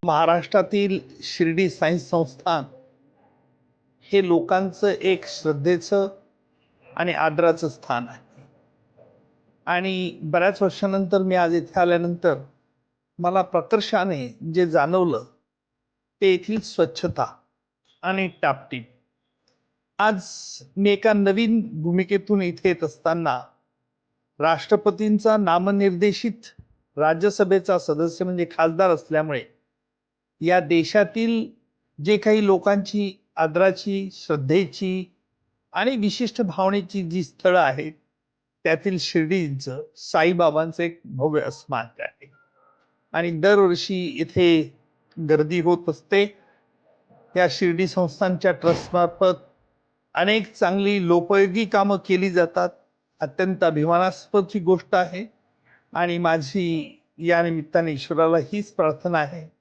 महाराष्ट्रातील शिर्डी साई संस्थान हे लोकांचं एक श्रद्धेचं आणि आदराचं स्थान आहे. आणि बऱ्याच वर्षानंतर मी आज इथे आल्यानंतर मला प्रकर्षाने जे जाणवलं ते येथील स्वच्छता आणि टापटीप. आज मी एका नवीन भूमिकेतून इथे येत असताना राष्ट्रपतींचा नामनिर्देशित राज्यसभेचा सदस्य म्हणजे खासदार असल्यामुळे या देशातील जे काही लोकांची आदराची, श्रद्धेची आणि विशिष्ट भावनेची जी स्थळं आहेत त्यातील शिर्डीचं साईबाबांचं एक भव्य स्मारक आहे. आणि दरवर्षी इथे गर्दी होत असते. या शिर्डी संस्थानच्या ट्रस्टमार्फत अनेक चांगली लोकोपयोगी कामं केली जातात. अत्यंत अभिमानास्पदची गोष्ट आहे आणि माझी या निमित्ताने ईश्वराला हीच प्रार्थना आहे